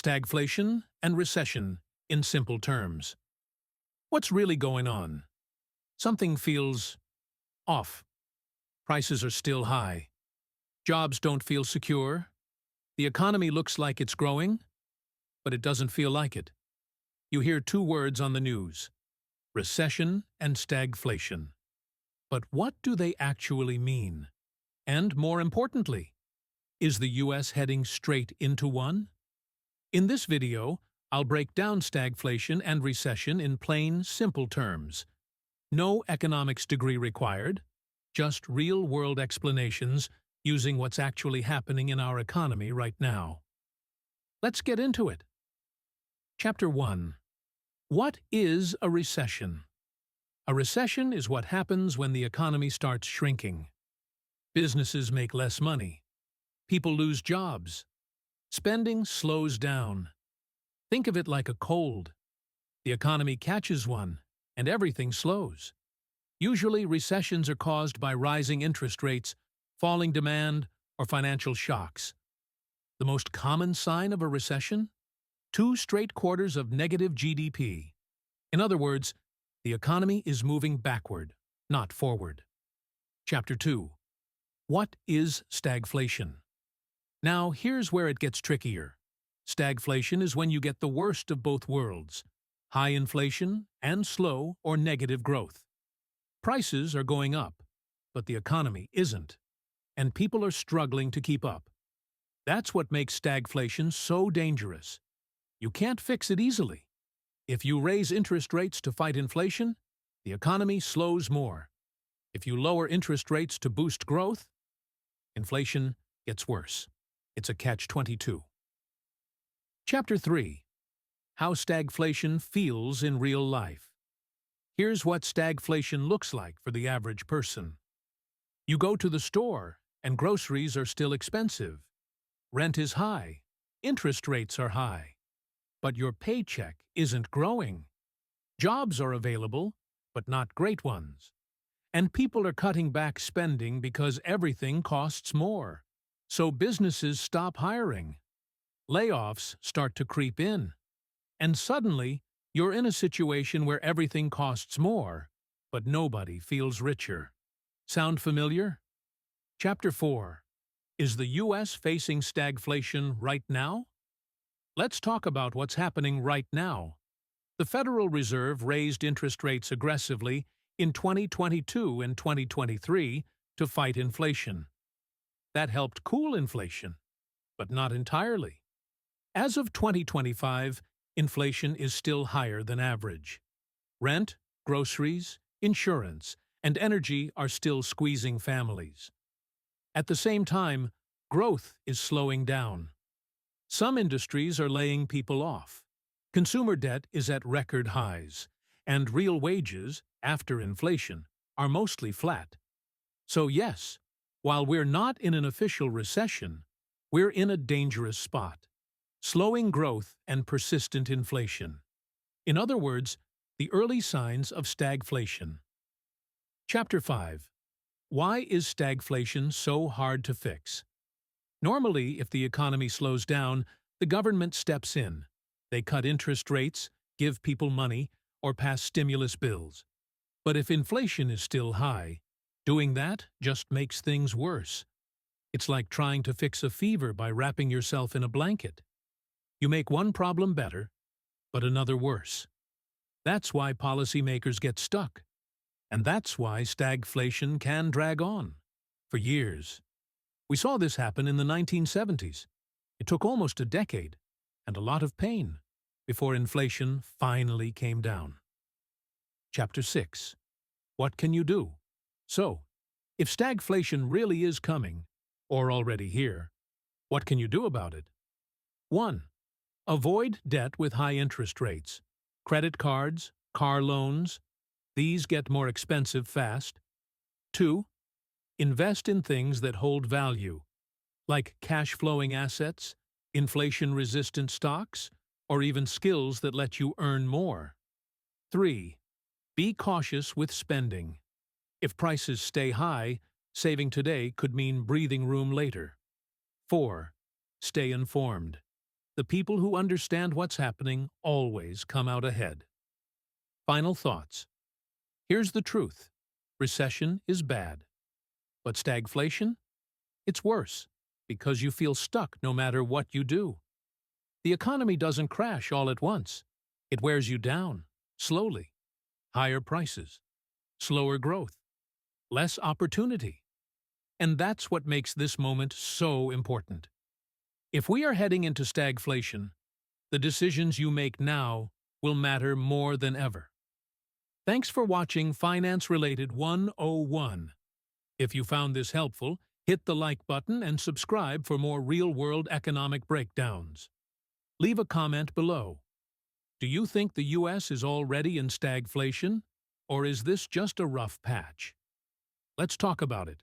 Stagflation and recession, in simple terms. What's really going on? Something feels off. Prices are still high. Jobs don't feel secure. The economy looks like it's growing, but it doesn't feel like it. You hear two words on the news: recession and stagflation. But what do they actually mean? And more importantly, is the US heading straight into one? In this video, I'll break down stagflation and recession in plain, simple terms. No economics degree required, just real-world explanations using what's actually happening in our economy right now. Let's get into it. Chapter 1. What is a recession? A recession is what happens when the economy starts shrinking. Businesses make less money. People lose jobs. Spending slows down. Think of it like a cold. The economy catches one, and everything slows. Usually, recessions are caused by rising interest rates, falling demand, or financial shocks. The most common sign of a recession? 2 straight quarters of negative GDP. In other words, the economy is moving backward, not forward. Chapter 2. What is stagflation? Now, here's where it gets trickier. Stagflation is when you get the worst of both worlds: high inflation and slow or negative growth. Prices are going up, but the economy isn't, and people are struggling to keep up. That's what makes stagflation so dangerous. You can't fix it easily. If you raise interest rates to fight inflation, the economy slows more. If you lower interest rates to boost growth, inflation gets worse. It's a catch-22. Chapter 3. How stagflation feels in real life. Here's what stagflation looks like for the average person. You go to the store, and groceries are still expensive. Rent is high. Interest rates are high. But your paycheck isn't growing. Jobs are available, but not great ones. And people are cutting back spending because everything costs more. So businesses stop hiring. Layoffs start to creep in. And suddenly, you're in a situation where everything costs more, but nobody feels richer. Sound familiar? Chapter 4. Is the US facing stagflation right now? Let's talk about what's happening right now. The Federal Reserve raised interest rates aggressively in 2022 and 2023 to fight inflation. That helped cool inflation, but not entirely. As of 2025, inflation is still higher than average. Rent, groceries, insurance, and energy are still squeezing families. At the same time, growth is slowing down. Some industries are laying people off. Consumer debt is at record highs, and real wages, after inflation, are mostly flat. So yes, while we're not in an official recession, we're in a dangerous spot: slowing growth and persistent inflation. In other words, the early signs of stagflation. Chapter 5. Why is stagflation so hard to fix? Normally, if the economy slows down, the government steps in. They cut interest rates, give people money, or pass stimulus bills. But if inflation is still high, doing that just makes things worse. It's like trying to fix a fever by wrapping yourself in a blanket. You make one problem better, but another worse. That's why policymakers get stuck. And that's why stagflation can drag on for years. We saw this happen in the 1970s. It took almost a decade and a lot of pain before inflation finally came down. Chapter 6. What can you do? So, if stagflation really is coming, or already here, what can you do about it? 1. Avoid debt with high interest rates. Credit cards, car loans, these get more expensive fast. 2. Invest in things that hold value, like cash-flowing assets, inflation-resistant stocks, or even skills that let you earn more. 3. Be cautious with spending. If prices stay high, saving today could mean breathing room later. 4. Stay informed. The people who understand what's happening always come out ahead. Final thoughts. Here's the truth. Recession is bad. But stagflation? It's worse, because you feel stuck no matter what you do. The economy doesn't crash all at once. It wears you down, slowly. Higher prices, slower growth, less opportunity. And that's what makes this moment so important. If we are heading into stagflation, the decisions you make now will matter more than ever. Thanks for watching Finance Related 101. If you found this helpful, hit the like button and subscribe for more real-world economic breakdowns. Leave a comment below. Do you think the US is already in stagflation, or is this just a rough patch? Let's talk about it.